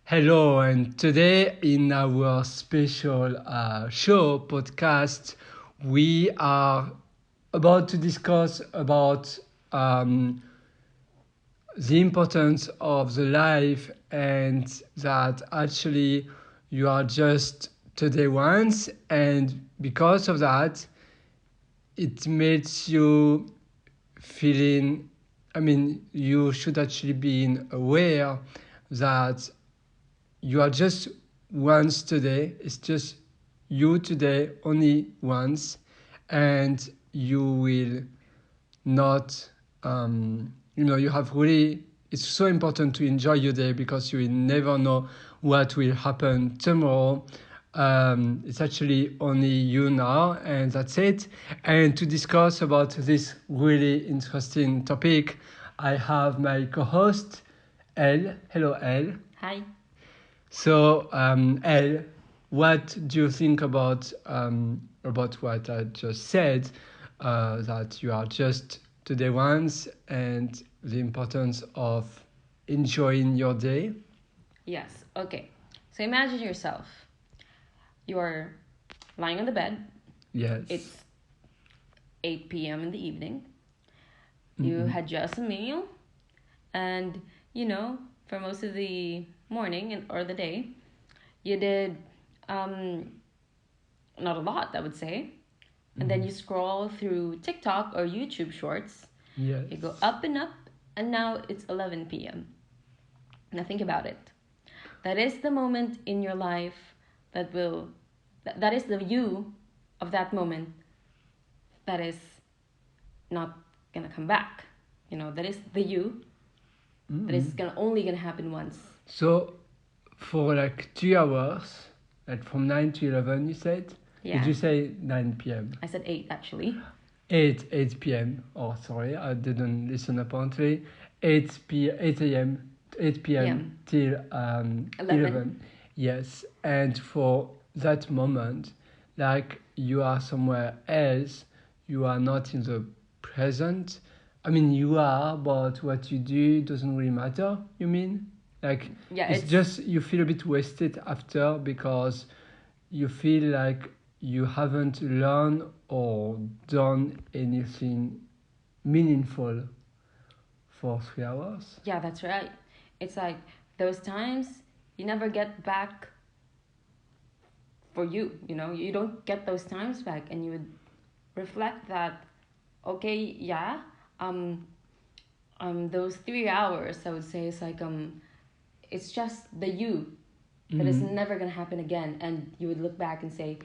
Hello, and today in our special show podcast, we are about to discuss about the importance of the life and that actually you are just today once, and because of that, it makes you feeling. I mean, you should actually be aware that you are just once today. It's just you today, only once, and you will not. You have really. It's so important to enjoy your day because you will never know what will happen tomorrow. It's actually only you now, and that's it. And to discuss about this really interesting topic, I have my co-host, Elle. Hello, Elle. Hi. So, Elle, what do you think about what I just said? That you are just today once, and the importance of enjoying your day. Yes. Okay. So imagine yourself. You're lying on the bed. Yes. It's 8 p.m. in the evening. You Mm-mm. had just a meal, and for most of the morning or the day, you did not a lot, I would say. And then you scroll through TikTok or YouTube Shorts. Yes. You go up and up, and now it's 11 p.m. Now think about it. That is the moment in your life that is the you of that moment that is not gonna come back. That is the you that is only gonna happen once. So, for like 2 hours, like from 9 to 11, you said. Yeah. Did you say 9 p.m.? I said 8 actually. 8 p.m. Oh, sorry, I didn't listen apparently. 8 a.m. 8 p.m. till 11. Yes, and for that moment, like you are somewhere else, you are not in the present. I mean, you are, but what you do doesn't really matter. You mean? Like, Yeah, it's just you feel a bit wasted after because you feel like you haven't learned or done anything meaningful for 3 hours. Yeah, that's right. It's like those times you never get back for you don't get those times back, and you would reflect that, okay, yeah, um those 3 hours, I would say, is like it's just the you that is never gonna happen again, and you would look back and say,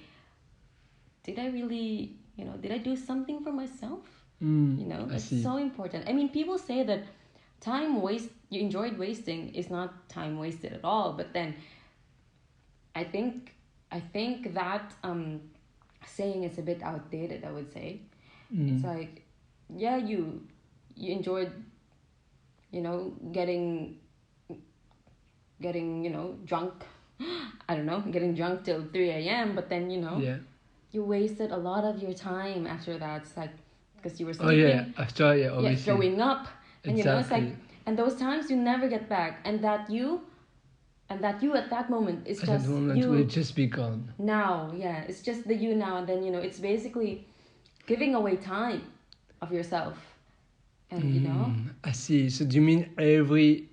did I really, did I do something for myself? I It's see. so important. I mean, people say that you enjoyed wasting is not time wasted at all, but then I think that saying is a bit outdated, I would say. It's like, yeah, you enjoyed, getting drunk. I don't know, getting drunk till 3 a.m., but then Yeah. you wasted a lot of your time after that. It's like, because you were Oh yeah. sleeping, After yeah, yeah, obviously. throwing up, and it's like, Exactly. and those times you never get back, and that you at that moment is At that just moment, will you just be gone. now. Yeah, it's just the you now, and then it's basically giving away time of yourself, and I see. So do you mean every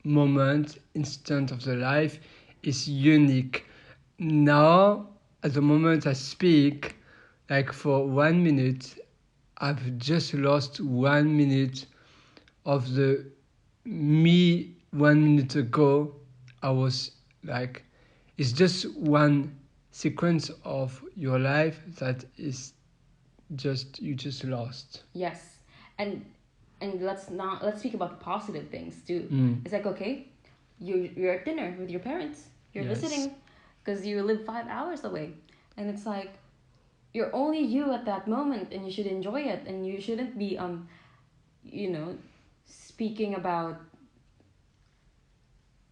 moment, instant of the life is unique? Now, at the moment I speak, like for 1 minute, I've just lost 1 minute of the me 1 minute ago. I was like, it's just one sequence of your life that is just you just lost. yes, and let's speak about the positive things too. It's like, okay, you're at dinner with your parents, you're Yes. visiting because you live 5 hours away, and it's like you're only you at that moment, and you should enjoy it, and you shouldn't be you know speaking about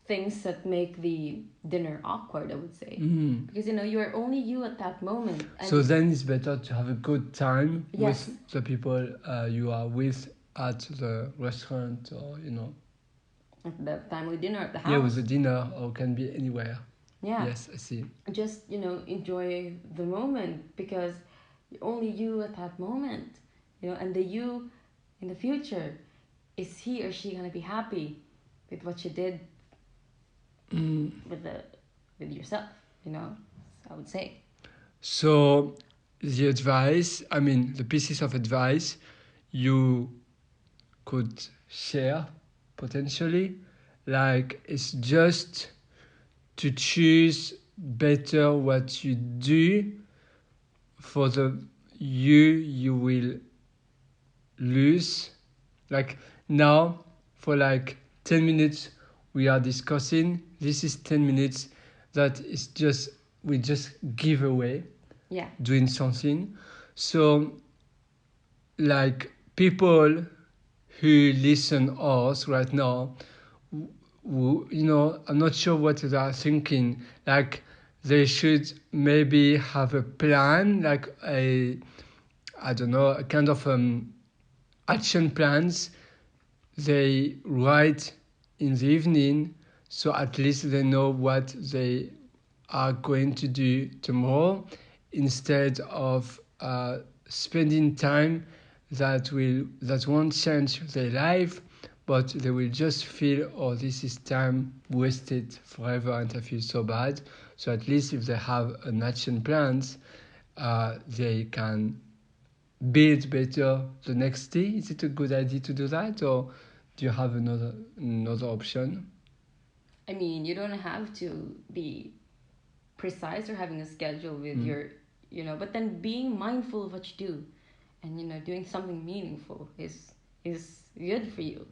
things that make the dinner awkward, I would say, because you're only you at that moment. And So then it's better to have a good time yes, with the people you are with at the restaurant, or the family dinner at the Yeah, with house. a dinner or can be anywhere. Yeah, Yes, I see. just enjoy the moment, because only you at that moment, and the you in the future, is he or she gonna be happy with what you did Mm. with yourself, I would say. So the advice, I mean, the pieces of advice you could share potentially, like it's just to choose better what you do for the you will lose. Like now, for like 10 minutes, we are discussing. This is 10 minutes that is just, we just give away Yeah. doing something. So, like people who listen us right now, I'm not sure what they are thinking. Like they should maybe have a plan, like I don't know, a kind of action plans they write in the evening, so at least they know what they are going to do tomorrow, instead of spending time that won't change their life, but they will just feel, oh, this is time wasted forever and I feel so bad. So at least if they have an action plans, they can build better the next day. Is it a good idea to do that, or do you have another option? I mean, you don't have to be precise or having a schedule with your, but then being mindful of what you do, and doing something meaningful is good for you,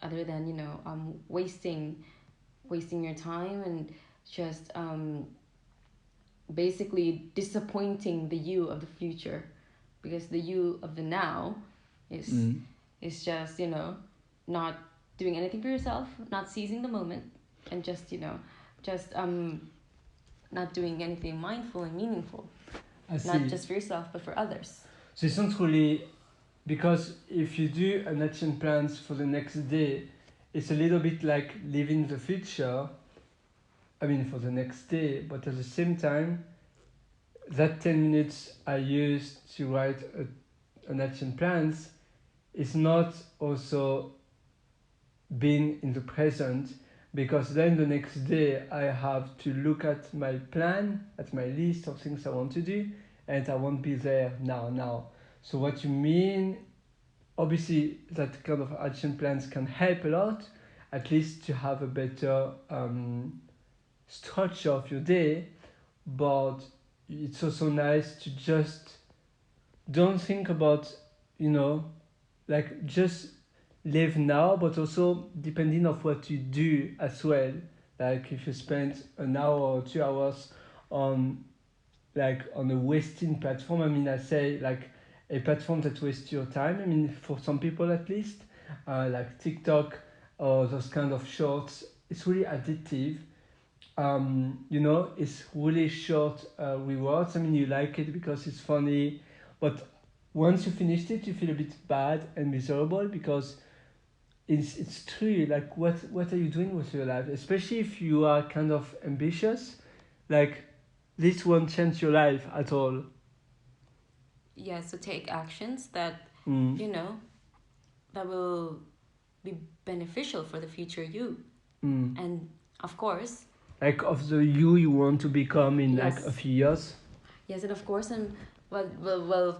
other than wasting your time and just basically disappointing the you of the future, because the you of the now is Mm. is just not doing anything for yourself, not seizing the moment, and just not doing anything mindful and meaningful, I not see. just for yourself but for others. So it's not really, because if you do an action plans for the next day, it's a little bit like living the future. I mean, for the next day, but at the same time, that 10 minutes I used to write an action plans is not also being in the present, because then the next day I have to look at my plan, at my list of things I want to do, and I won't be there now. So what you mean, obviously that kind of action plans can help a lot, at least to have a better structure of your day, but it's also nice to just don't think about, you know, like just live now, but also depending of what you do as well. Like if you spend an hour or 2 hours on on a wasting platform, I mean, I say like a platform that wastes your time. I mean, for some people at least, like TikTok or those kind of shorts, it's really addictive. It's really short rewards. I mean, you like it because it's funny, but once you finished it, you feel a bit bad and miserable, because it's true. Like, what are you doing with your life? Especially if you are kind of ambitious, like this won't change your life at all. Yeah, so take actions that Mm. that will be beneficial for the future you. Mm. And of course, Like of the you want to become in like a yes, few years. yes, and of course, and while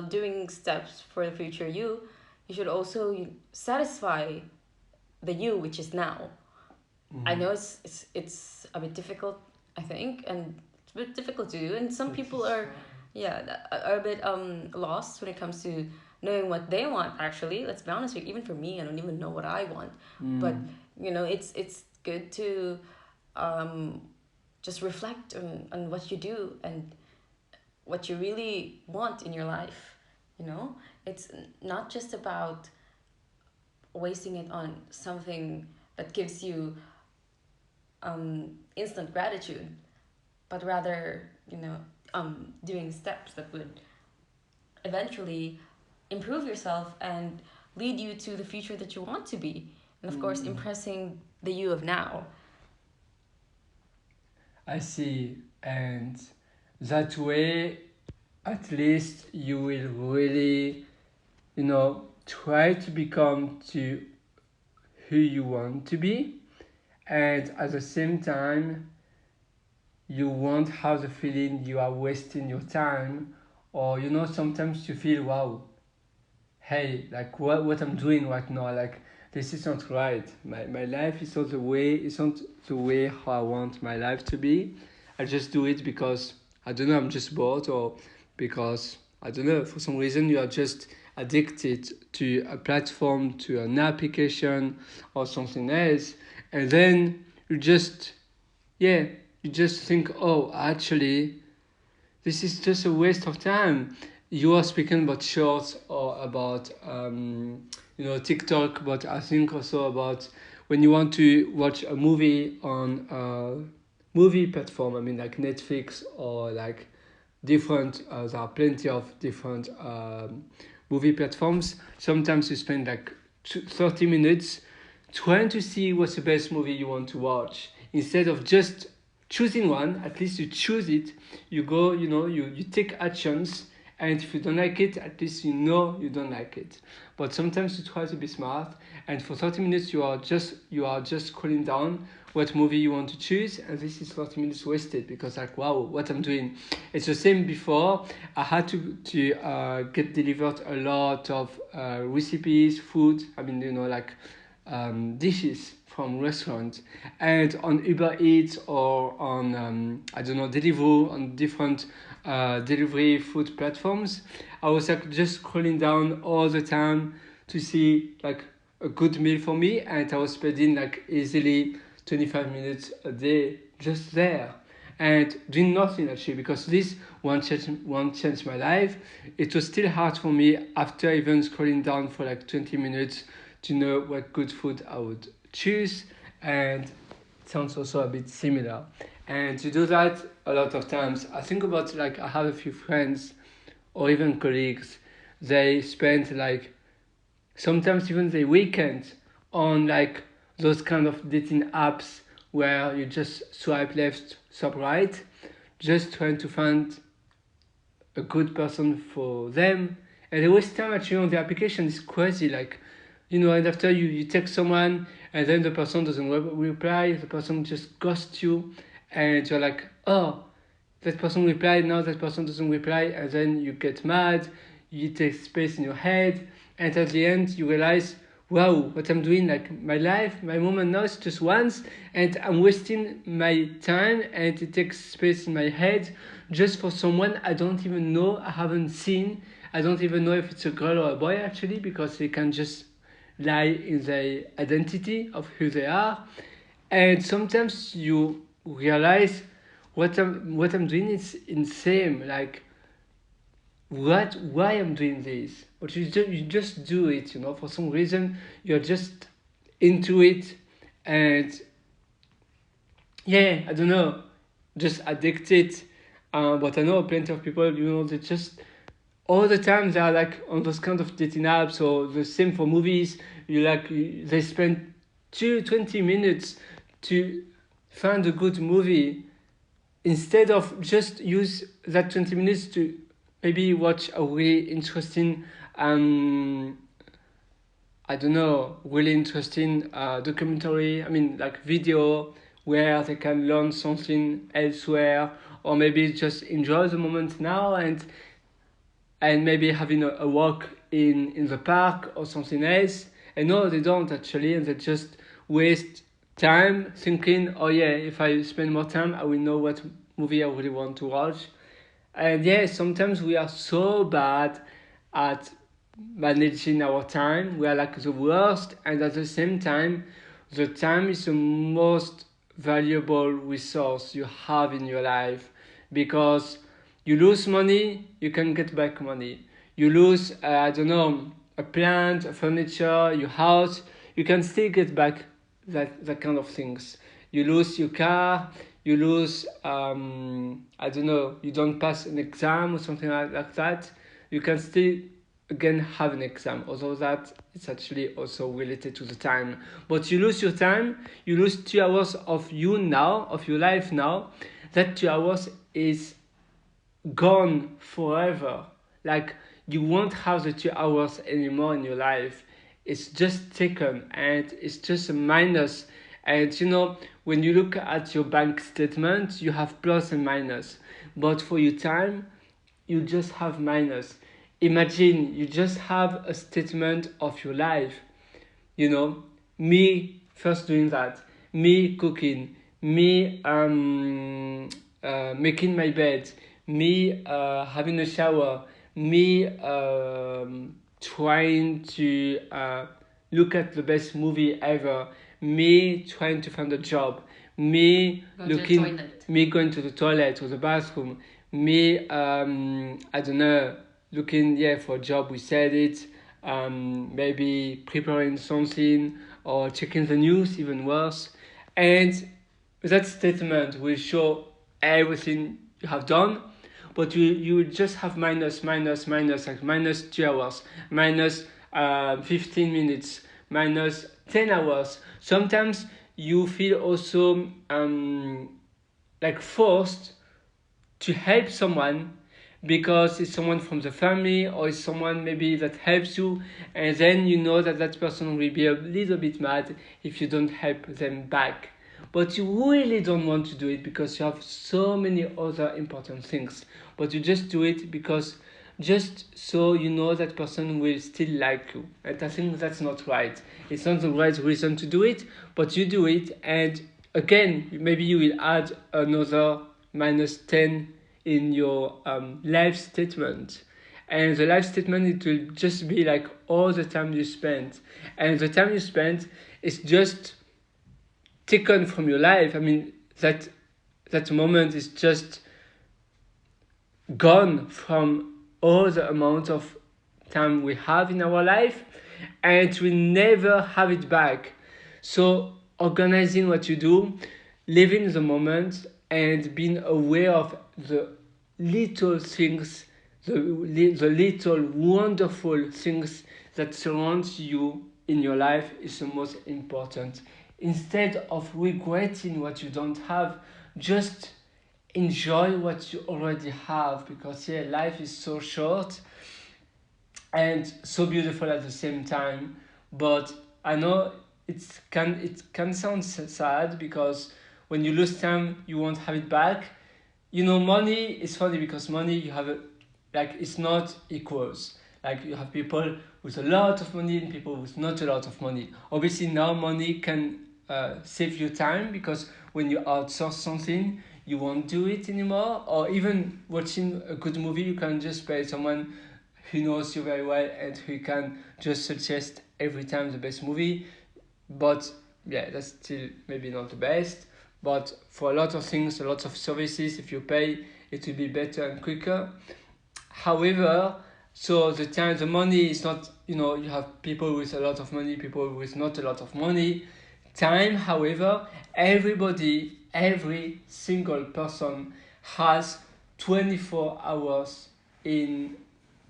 doing steps for the future you should also satisfy the you which is now. I know it's a bit difficult, I think, and it's a bit difficult to do, and some people are a bit lost when it comes to knowing what they want. Actually, let's be honest with you, even for me, I don't even know what I want. But it's good to um, just reflect on what you do and what you really want in your life. It's not just about wasting it on something that gives you instant gratitude, but rather doing steps that would eventually improve yourself and lead you to the future that you want to be. and of course impressing the you of now. I see. And that way, at least you will really, try to become to who you want to be. And at the same time, you won't have the feeling you are wasting your time. Or, sometimes you feel, wow, hey, like what I'm doing right now, like this isn't right. My life is not the way, it's not the way how I want my life to be. I just do it because I don't know, I'm just bored, or because I don't know, for some reason you are just addicted to a platform, to an application or something else, and then you just, yeah, you just think, oh, actually this is just a waste of time. You are speaking about shorts or about TikTok, but I think also about when you want to watch a movie on a movie platform. I mean, like Netflix or like different. There are plenty of different movie platforms. Sometimes you spend like 30 minutes trying to see what's the best movie you want to watch instead of just choosing one. At least you choose it, you go, you take actions, and if you don't like it, at least you don't like it. But sometimes you try to be smart, and for 30 minutes you are just scrolling down what movie you want to choose, and this is 30 minutes wasted because like, wow, what I'm doing. It's the same before. I had to get delivered a lot of recipes, food, I mean, like dishes from restaurants, and on Uber Eats or on I don't know, Deliveroo, on different delivery food platforms. I was like just scrolling down all the time to see like a good meal for me, and I was spending like easily 25 minutes a day just there and doing nothing actually, because this won't change my life. It was still hard for me after even scrolling down for like 20 minutes to know what good food I would choose, and it sounds also a bit similar. And to do that a lot of times, I think about like I have a few friends or even colleagues, they spend like sometimes even the weekend on like those kind of dating apps where you just swipe left, swipe right, just trying to find a good person for them. And they waste time actually on the application. It's crazy. Like, and after you text someone and then the person doesn't reply, the person just ghosts you, and you're like, oh, that person replied, now that person doesn't reply, and then you get mad, you take space in your head, and at the end you realize, wow, what I'm doing, like my life, my moment now is just once, and I'm wasting my time, and it takes space in my head just for someone I don't even know, I haven't seen. I don't even know if it's a girl or a boy actually, because they can just lie in their identity of who they are. And sometimes you realize what I'm doing is insane. Like, why I'm doing this? But you just do it. For some reason you're just into it, and yeah, I don't know, just addicted. But I know plenty of people, they just all the time they are like on those kind of dating apps, or the same for movies. They spend 20 minutes to find a good movie, instead of just use that 20 minutes to maybe watch a really interesting I don't know, really interesting documentary, I mean like video, where they can learn something elsewhere, or maybe just enjoy the moment now, and maybe having a walk in the park or something else. And no, they don't actually, and they just waste time thinking, oh yeah, if I spend more time, I will know what movie I really want to watch. And yeah, sometimes we are so bad at managing our time. We are like the worst, and at the same time, the time is the most valuable resource you have in your life, because you lose money, you can get back money. You lose, I don't know, a plant, a furniture, your house, you can still get back that kind of things. You lose your car, you lose, I don't know, you don't pass an exam or something like that, you can still again have an exam, although that it's actually also related to the time. But you lose your time, you lose 2 hours of you now, of your life now. That 2 hours is gone forever. Like, you won't have the 2 hours anymore in your life. It's just taken, and it's just a minus. And when you look at your bank statement, you have plus and minus, but for your time you just have minus. Imagine you just have a statement of your life. Me first doing that, me cooking, me making my bed, me having a shower, me trying to look at the best movie ever, me trying to find a job, me me going to the toilet or the bathroom, me I don't know, looking for a job, we said it, maybe preparing something or checking the news, even worse. And that statement will show everything you have done, but you will just have minus, like minus 2 hours, minus 15 minutes, minus 10 hours. Sometimes you feel also like forced to help someone because it's someone from the family or it's someone maybe that helps you, and then you know that that person will be a little bit mad if you don't help them back. But you really don't want to do it because you have so many other important things, but you just do it because just so you know that person will still like you. And I think that's not right. It's not the right reason to do it, but you do it, and again maybe you will add another minus 10 in your life statement. And the life statement, it will just be like all the time you spent, and the time you spent is just taken from your life. I mean, that moment is just gone from all the amount of time we have in our life, and we never have it back. So organizing what you do, living the moment, and being aware of the little things, the little wonderful things that surround you in your life is the most important. Instead of regretting what you don't have, just enjoy what you already have, because life is so short and so beautiful at the same time. But I know it can sound sad, because when you lose time you won't have it back. Money is funny, because money, you have like, it's not equals. Like, you have people with a lot of money and people with not a lot of money. Obviously now money can save you time, because when you outsource something you won't do it anymore. Or even watching a good movie, you can just pay someone who knows you very well and who can just suggest every time the best movie. But that's still maybe not the best. But for a lot of things, a lot of services, if you pay, it will be better and quicker. However, so the money is not, you have people with a lot of money, people with not a lot of money. Time, however, every single person has 24 hours in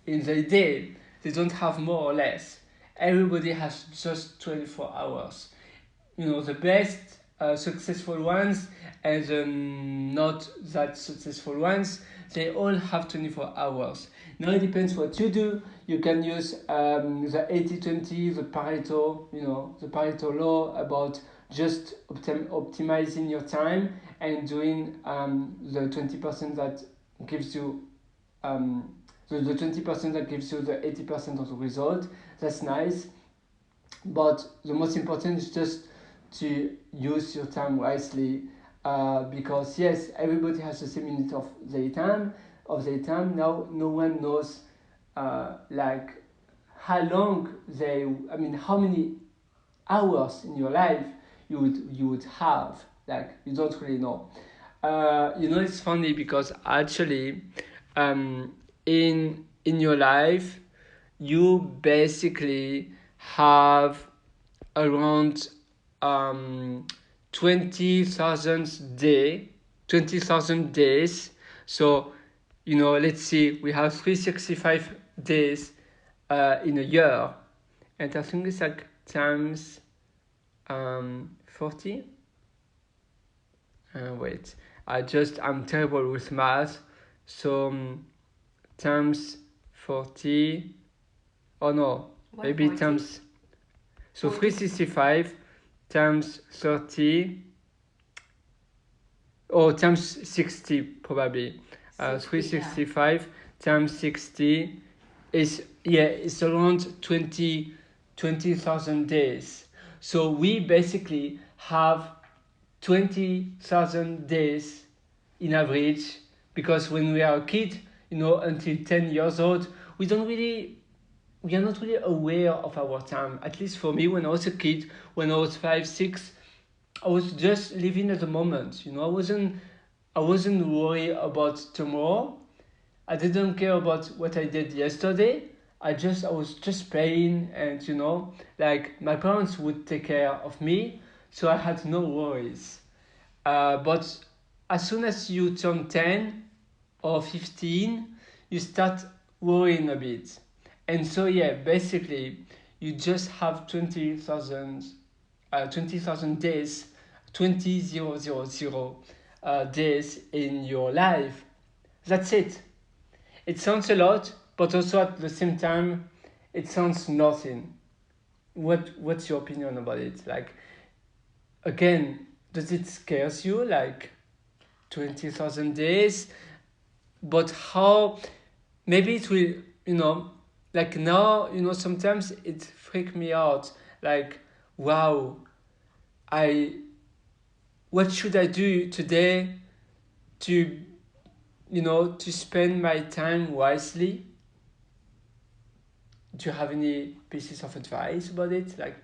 the day. They don't have more or less. Everybody has just 24 hours. The best successful ones and the not that successful ones, they all have 24 hours. Now it depends what you do. You can use the 80-20, the Pareto law, about just optimizing your time and doing the 20% that gives you the 20% that gives you the 80% of the result. That's nice, but the most important is just to use your time wisely, because yes, everybody has the same unit of their time. Now no one knows like how long how many hours in your life you would have. Like, you don't really know. It's funny, because actually in your life you basically have around 20,000 days. So let's see, we have 365 days in a year, and I think it's like times 40. Wait, I'm terrible with math, so times 40. Oh no, maybe 140. times. So 40. 365 times 30. Oh, times 60 probably. 365 times 60 is, yeah, it's around 20,000 days. So we basically have 20,000 days in average, because when we are a kid, until 10 years old, we are not really aware of our time. At least for me, when I was a kid, when I was 5, 6, I was just living at the moment. I wasn't worried about tomorrow. I didn't care about what I did yesterday. I was just playing, and like my parents would take care of me, so I had no worries. But as soon as you turn 10 or 15, you start worrying a bit. And so yeah, basically you just have 20,000 days, 20,000 days in your life. That's it. It sounds a lot, but also at the same time, it sounds nothing. What's your opinion about it? Like, again, does it scares you? Like 20,000 days? But how? Maybe it will, like now, sometimes it freak me out. Like, wow, I what should I do today to to spend my time wisely? Do you have any pieces of advice about it? Like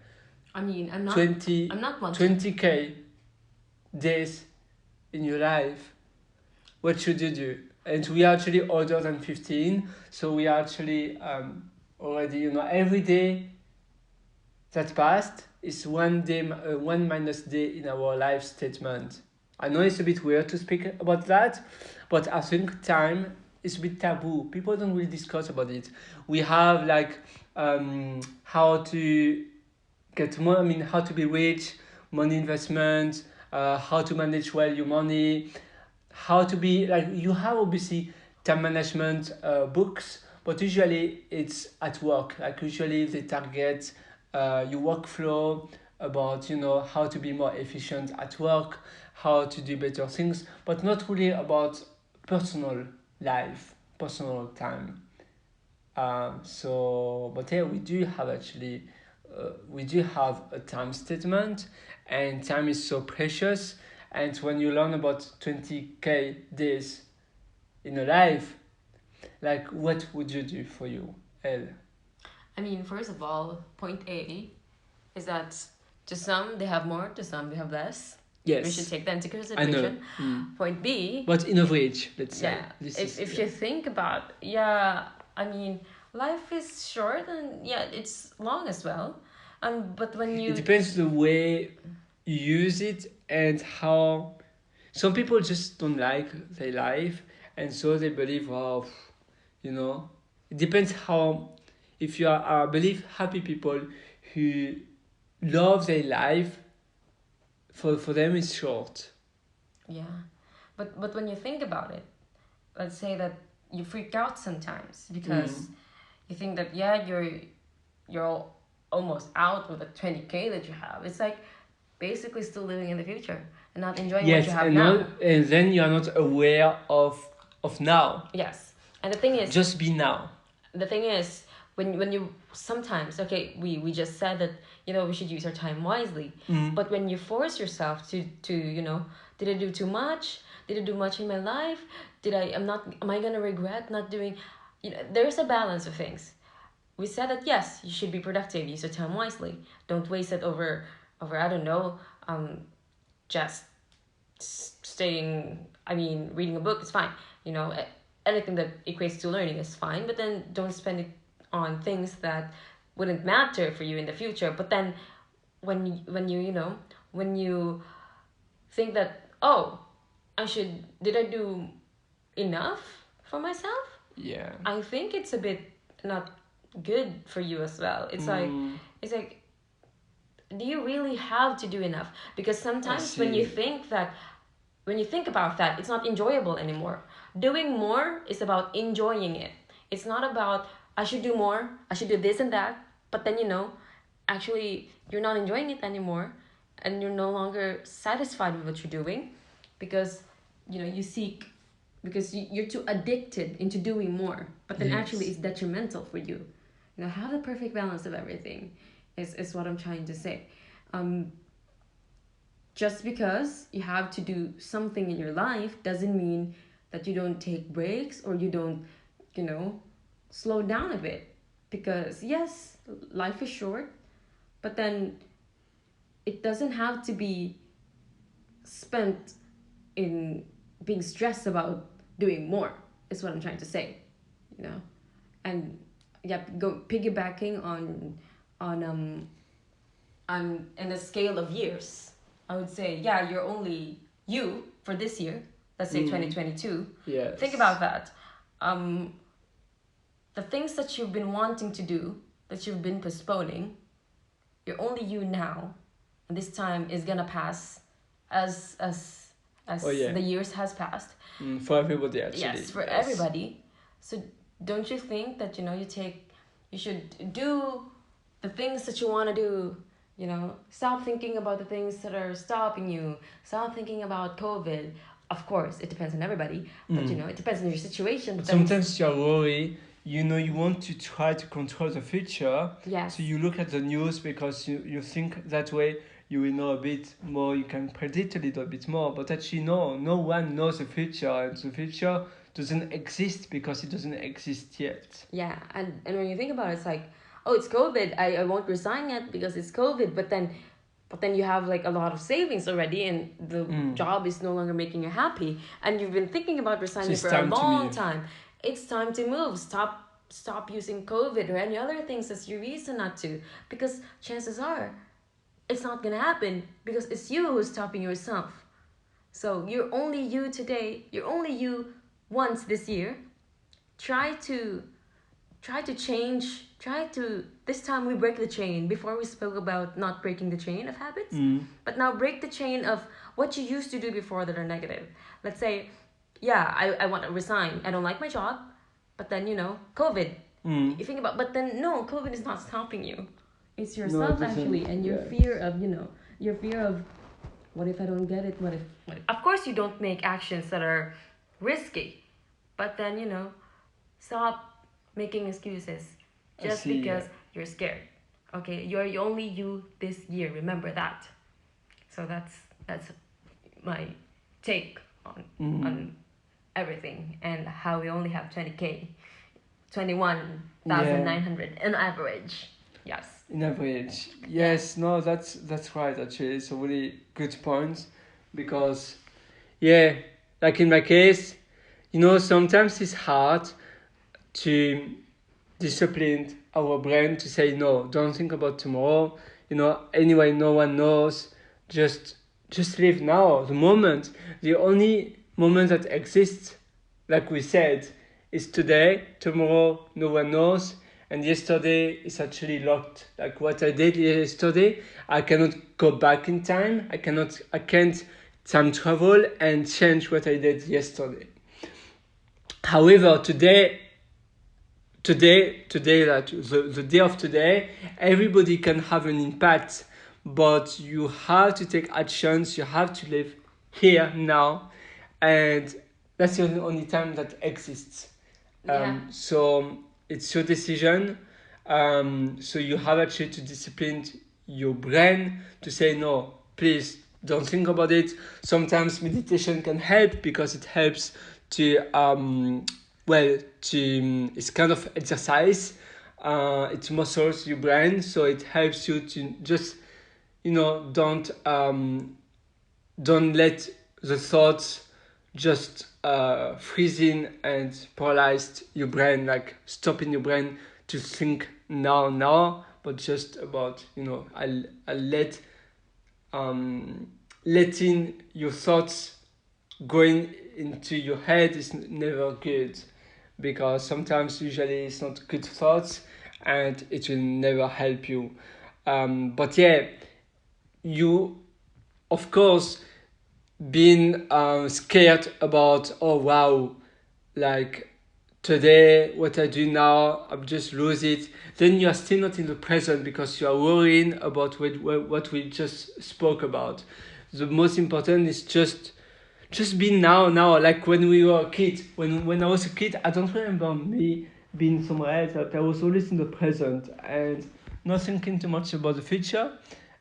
I mean, 20 I'm not one to. 20k days in your life, what should you do? And we are actually older than 15, so we are actually already, every day that passed is one minus day in our life statement. I know it's a bit weird to speak about that, but I think time is a bit taboo. People don't really discuss about it. We have like how to get more. I mean, how to be rich, money investment, how to manage well your money, how to be like, you have obviously time management books, but usually it's at work. Like usually they target your workflow, about how to be more efficient at work, how to do better things, but not really about personal life, personal time. But yeah, we do have a time statement, and time is so precious. And when you learn about 20k days in a life, like what would you do for you, Elle? I mean, first of all, point A is that to some they have more, to some they have less. Yes, we should take that into I know. consideration. Point B, But in average, let's say. yeah, if you think about, I mean, life is short and it's long as well. But when you, it depends the way you use it and how. Some people just don't like their life, and so they believe, oh, it depends how. If you are, I believe, happy people who love their life, for them it's short. but when you think about it, let's say that you freak out sometimes because you think that you're almost out with the 20k that you have. It's like basically still living in the future and not enjoying what you have now. And then you are not aware of now. Yes, and the thing is, just be now. The thing is, when you sometimes, okay, we just said that we should use our time wisely, but when you force yourself to did I do too much? Did I do much in my life? Am I gonna regret not doing? There's a balance of things. We said that yes, you should be productive, use your time wisely, don't waste it over I don't know, just staying. I mean, reading a book is fine, anything that equates to learning is fine, but then don't spend it on things that wouldn't matter for you in the future. But then when you think that, oh, did I do enough for myself? Yeah, I think it's a bit not good for you as well. It's like, do you really have to do enough? Because I sometimes when you see. think that, when you think about that, it's not enjoyable anymore. Doing more is about enjoying it. It's not about I should do more, I should do this and that, but then actually you're not enjoying it anymore, and you're no longer satisfied with what you're doing, because you seek, because you're too addicted into doing more, but then actually Yes. it's detrimental for you. Have the perfect balance of everything is what I'm trying to say. um just because you have to do something in your life doesn't mean that you don't take breaks, or you don't, you know, slow down a bit. Because yes, life is short, but then it doesn't have to be spent in being stressed about doing more, is what I'm trying to say, you know? And yeah, go piggybacking on in a scale of years, I would say, yeah, you're only you for this year. Let's say 2022. Think Yes. about that. Um, the things that you've been wanting to do, that you've been postponing, you're only you now, and this time is gonna pass as as Oh as yeah. the years has passed. For everybody Yes, actually. for Yes. everybody. So don't you think that you should do the things that you want to do? Stop thinking about the things that are stopping you. Stop thinking about COVID. Of course, it depends on everybody, but it depends on your situation. But then, Sometimes you're worried, you want to try to control the future, yes, so you look at the news because you think that way you will know a bit more, you can predict a little bit more, but actually no one knows the future, and the future doesn't exist because it doesn't exist yet. yeah, and when you think about it, it's like, oh, it's COVID. I won't resign yet because it's COVID. But then you have like a lot of savings already, and the job is no longer making you happy, and you've been thinking about So resigning it's for a time to long move. time. It's time to move. Stop using COVID or any other things as your reason not to, because chances are it's not gonna happen, because it's you who's stopping yourself. So you're only you today. You're only you once this year. Try to try to change. Try to, this time we break the chain. Before we spoke about not breaking the chain of habits, but now break the chain of what you used to do before that are negative. Let's say, yeah, I want to resign. I don't like my job, but then COVID. You think about, but then no, COVID is not stopping you. It's No, it yourself actually, doesn't. and your Yeah. fear of your fear of, what if I don't get it? What if? Of course, you don't make actions that are risky, but then stop making excuses I just see. because you're scared. Okay, you're only you this year. Remember that. So that's my take on everything, and how we only have 20K, Yeah. 21,900 on average. Yes. In average, Yeah. yes, no, that's right. Actually, it's a really good point, because, yeah, like in my case, sometimes it's hard to discipline our brain to say no. Don't think about tomorrow. Anyway, no one knows. Just just live now, the moment. The only moment that exists, like we said, is today. Tomorrow, no one knows. And yesterday is actually locked. Like what I did yesterday, I cannot go back in time. I can't time travel and change what I did yesterday. However, today, that the day of today, everybody can have an impact, but you have to take actions. You have to live here now, and that's the only time that exists. Yeah. So it's your decision. So you have actually to discipline your brain to say no. Please don't think about it. Sometimes meditation can help, because it helps to it's kind of exercise. It muscles your brain, so it helps you to just don't let the thoughts just freezing and paralyzed your brain, like stopping your brain to think now, but just about I'll letting your thoughts going into your head is never good, because sometimes usually it's not good thoughts, and it will never help you. But yeah, you, of course, being scared about, oh wow, like today what I do now, I'm just lose it. Then you are still not in the present because you are worrying about what we just spoke about. The most important is just be now. Like when we were a kid, when I was a kid, I don't remember me being somewhere else. Like I was always in the present and not thinking too much about the future.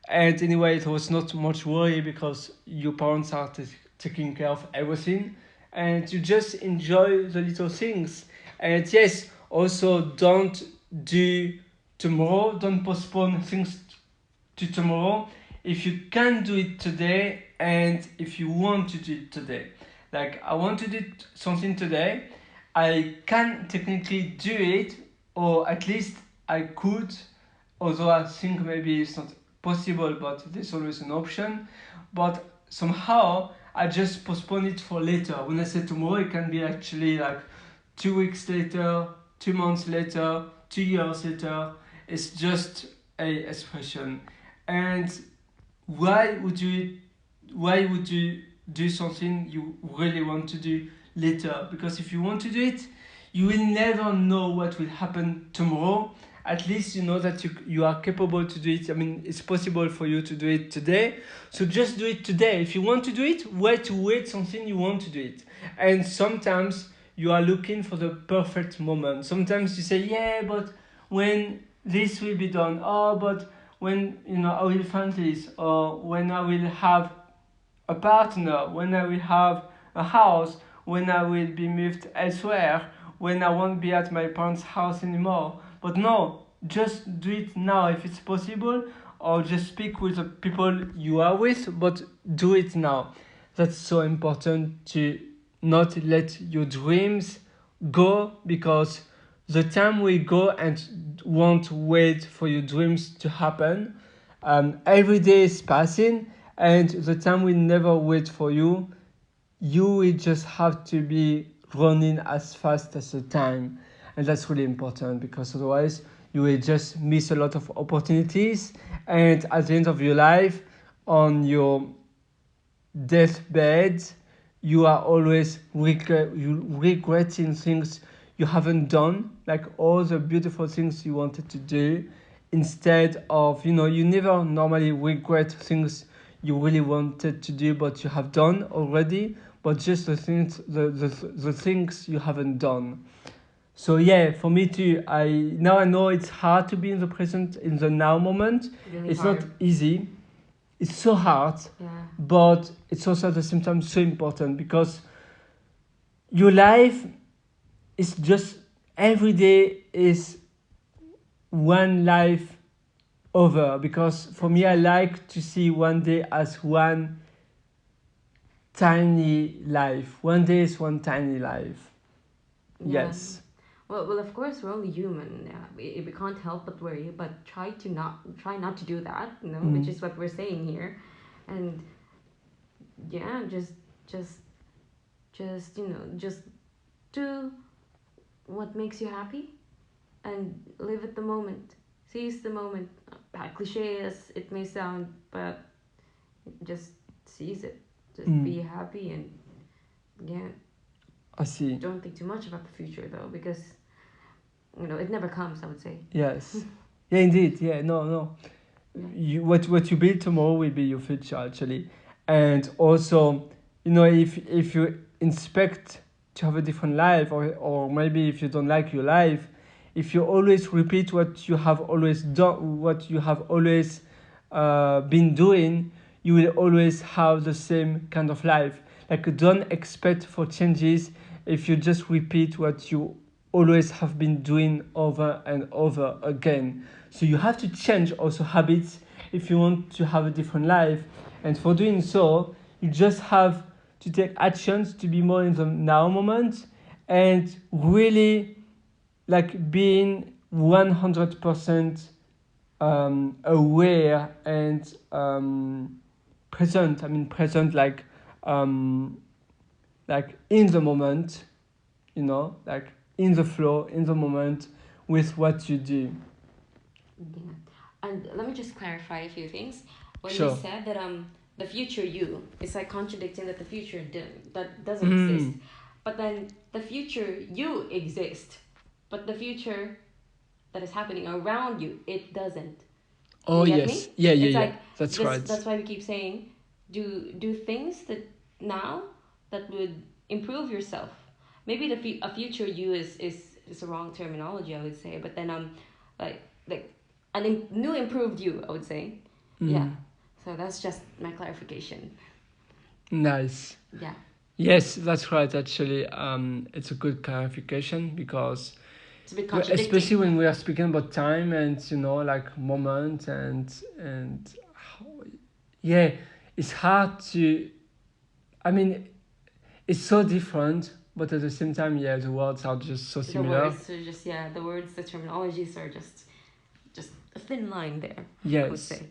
And anyway, it was not much worry because your parents are taking care of everything, and you just enjoy the little things. And yes, also don't do tomorrow. Don't postpone things to tomorrow if you can do it today and if you want to do it today. Like I want to do something today, I can technically do it, or at least I could, although I think maybe it's not possible, but there's always an option. But somehow I just postpone it for later. When I say tomorrow, it can be actually like 2 weeks later, 2 months later, 2 years later. It's just a expression. And why would you do something you really want to do later? Because if you want to do it, you will never know what will happen tomorrow. At least you know that you are capable to do it. I mean, it's possible for you to do it today. So just do it today. If you want to do it, wait something you want to do it. And sometimes you are looking for the perfect moment. Sometimes you say, yeah, but when this will be done, oh, but when I will find this, or when I will have a partner, when I will have a house, when I will be moved elsewhere, when I won't be at my parents' house anymore. But no, just do it now if it's possible, or just speak with the people you are with, but do it now. That's so important to not let your dreams go, because the time will go and won't wait for your dreams to happen. Every day is passing and the time will never wait for you. You will just have to be running as fast as the time. And that's really important, because otherwise you will just miss a lot of opportunities. And at the end of your life, on your deathbed, you are always regretting things you haven't done, like all the beautiful things you wanted to do, instead of, you never normally regret things you really wanted to do but you have done already, but just the things you haven't done. So yeah, for me too, I know it's hard to be in the present, in the now moment. Really It's hard. not easy. It's so hard, Yeah. but it's also at the same time so important, because your life is just, every day is one life over. Because for me, I like to see one day as one tiny life. One day is one tiny life. Yeah. Yes. Well, of course, we're only human. We can't help but worry, but try not to do that. Which is what we're saying here, and yeah, just just do what makes you happy, and live at the moment. Seize the moment. Cliche as it may sound, but just seize it. Just be happy, and yeah. I see. Don't think too much about the future though, because it never comes, I would say. Yes. Yeah, indeed. Yeah, no. Yeah. What you build tomorrow will be your future, actually. And also, if you expect to have a different life, or maybe if you don't like your life, if you always repeat what you have always done, what you have always been doing, you will always have the same kind of life. Like, don't expect for changes if you just repeat what you always have been doing over and over again. So you have to change also habits if you want to have a different life. And for doing so, you just have to take actions to be more in the now moment, and really like being 100% aware and present. I mean, present, like in the moment, like in the flow, in the moment with what you do. Yeah. And let me just clarify a few things. When we Sure. said that the future you is like contradicting that the future that doesn't exist, Mm. but then the future you exist, but the future that is happening around you it doesn't. Oh You get yes, me? yeah, yeah, It's yeah. like That's this. right. That's why we keep saying, do things that now that would improve yourself. Maybe a future you is a wrong terminology I would say, but then like new improved you I would say, yeah. Mm. So that's just my clarification. Nice. Yeah, Yes, that's right. Actually, it's a good clarification because, it's a bit especially contradicting. when we are speaking about time and like moment and yeah, it's hard to. I mean, it's so different, but at the same time, yeah, the words are just so The similar. words are just yeah, the words, the terminologies are just a thin line there. I would Yes. say.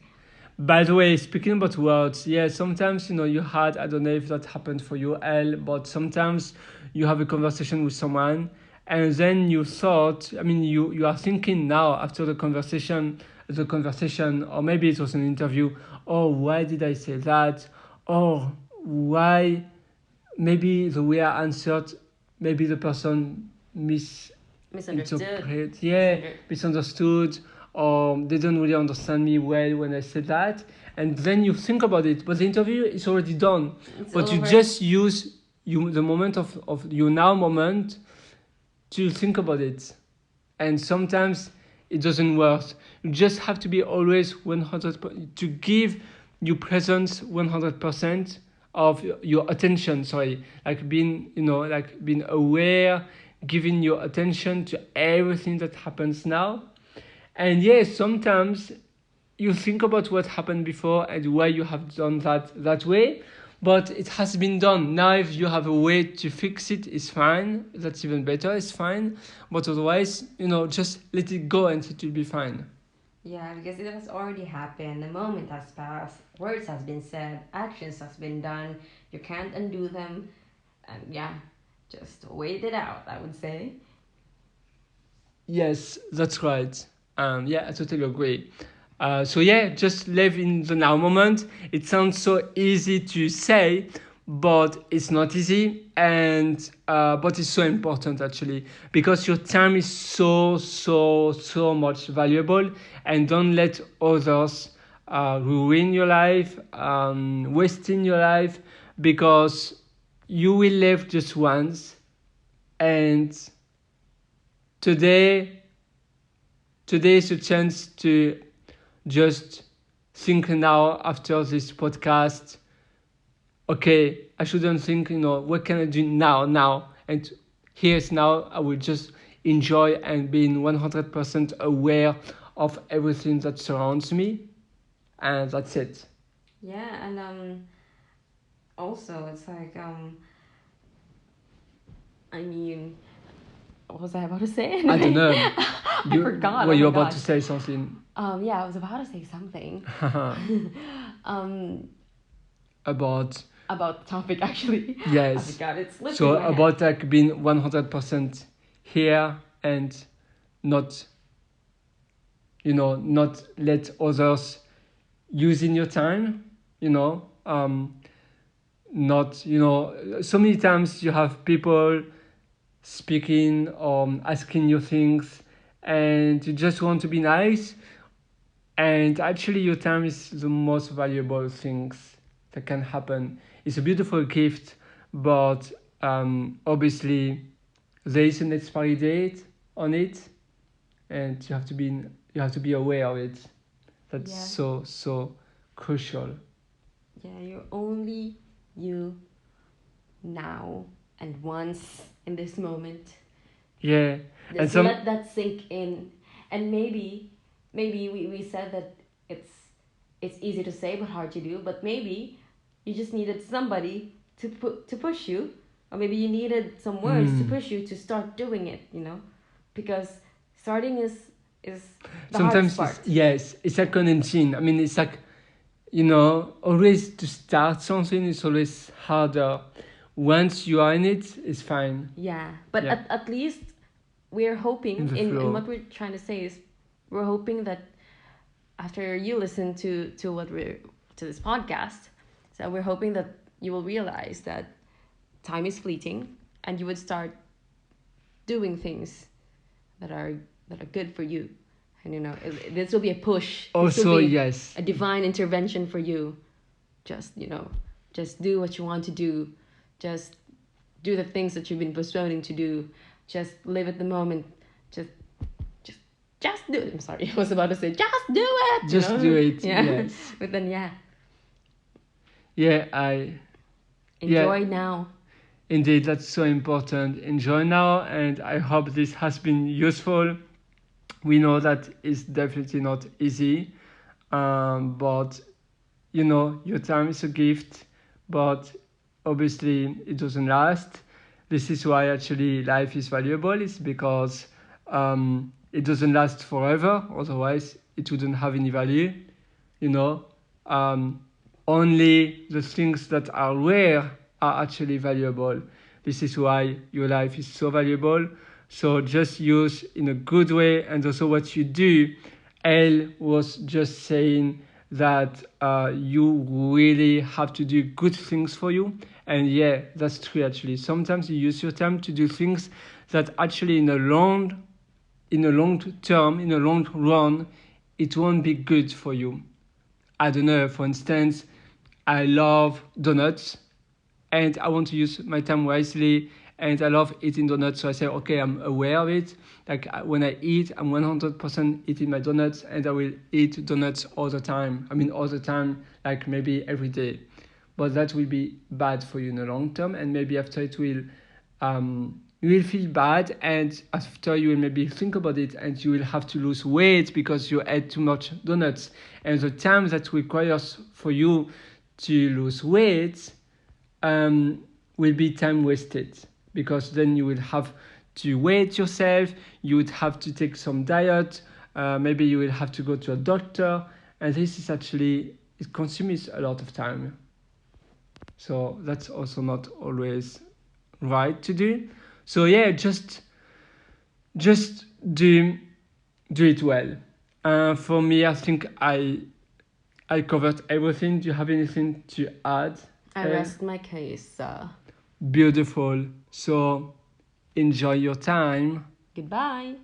By the way, speaking about words, yeah, sometimes you had, I don't know if that happened for you, Elle, but sometimes you have a conversation with someone and then you thought, I mean, you are thinking now after the conversation, or maybe it was an interview, oh, why did I say that? Or why, maybe the way I answered, maybe the person Misunderstood. yeah, misunderstood, or they don't really understand me well when I said that. And then you think about it, but the interview is already done. It's But you over. just use the moment of your now moment to think about it. And sometimes it doesn't work. You just have to be always 100% to give your presence 100% of your attention. Sorry, like being aware, giving your attention to everything that happens now. And yes, sometimes you think about what happened before and why you have done that way, but it has been done. Now if you have a way to fix it, it's fine. That's even better, it's fine. But otherwise, just let it go and it will be fine. Yeah, because it has already happened. The moment has passed. Words has been said. Actions has been done. You can't undo them. And yeah, just wait it out. I would say. Yes, that's right. Yeah, I totally agree. So yeah, just live in the now moment. It sounds so easy to say, but it's not easy, and but it's so important actually because your time is so much valuable, and don't let others ruin your life, wasting your life, because you will live just once, and today today is a chance to just think now after this podcast, okay, I shouldn't think, what can I do now? And here's now, I will just enjoy and being 100% aware of everything that surrounds me. And that's it. Yeah, and also it's like I mean, what was I about to say? I don't Anyway, know. I forgot. Were Oh you my about to gosh. say something? Yeah, I was about to say something. um, About, about the topic actually. I yes. forgot. It slipped So in my head. about like being 100% here and not not let others using your time, not, so many times you have people speaking or asking you things and you just want to be nice, and actually your time is the most valuable things that can happen. It's a beautiful gift, but obviously there is an expiry date on it, and you have to be aware of it. That's Yeah, so crucial. yeah. You're only you now and once in this moment. Yeah, and Just some let that sink in, and maybe we said that it's it's easy to say but hard to do. But maybe you just needed somebody to push you, or maybe you needed some words to mm, push you to start doing it. Because starting is the hardest sometimes it's, part. yes, it's like an engine. I mean, it's like, always to start something is always harder. Once you are in it, it's fine. Yeah, but Yeah, at least we're in hoping the in flow. what we're trying to say is we're hoping that after you listen to what we're to this podcast, so we're hoping that you will realize that time is fleeting, and you would start doing things that are good for you. And this will be a push. This will Also, be yes, a divine intervention for you. Just just do what you want to do. Just do the things that you've been postponing to do. Just live at the moment. Just do it. I'm sorry, I was about to say just do it. just do it. Yeah. Yes. But then Yeah, enjoy now. indeed, that's so important. Enjoy now, and I hope this has been useful. We know that it's definitely not easy, but your time is a gift, but obviously it doesn't last. This is why actually life is valuable. It's because it doesn't last forever. Otherwise, it wouldn't have any value. You know, only the things that are rare are actually valuable. This is why your life is so valuable. So just use in a good way, and also what you do. Elle was just saying that you really have to do good things for you, and yeah, that's true. Actually, sometimes you use your time to do things that actually in a long term, in a long run, it won't be good for you. I don't know, for instance, I love donuts, and I want to use my time wisely, and I love eating donuts. So I say, okay, I'm aware of it. Like when I eat, I'm 100% eating my donuts, and I will eat donuts all the time. I mean, all the time, like maybe every day. But that will be bad for you in the long term, and maybe after it will, you will feel bad, and after you will maybe think about it, and you will have to lose weight because you ate too much donuts. And the time that requires for you to lose weight will be time wasted, because then you will have to weight yourself, you would have to take some diet, maybe you will have to go to a doctor, and this is actually, it consumes a lot of time. So that's also not always right to do. So yeah, just do it well. For me, I think I covered everything. Do you have anything to add? I rest my case. Beautiful. So enjoy your time. Goodbye.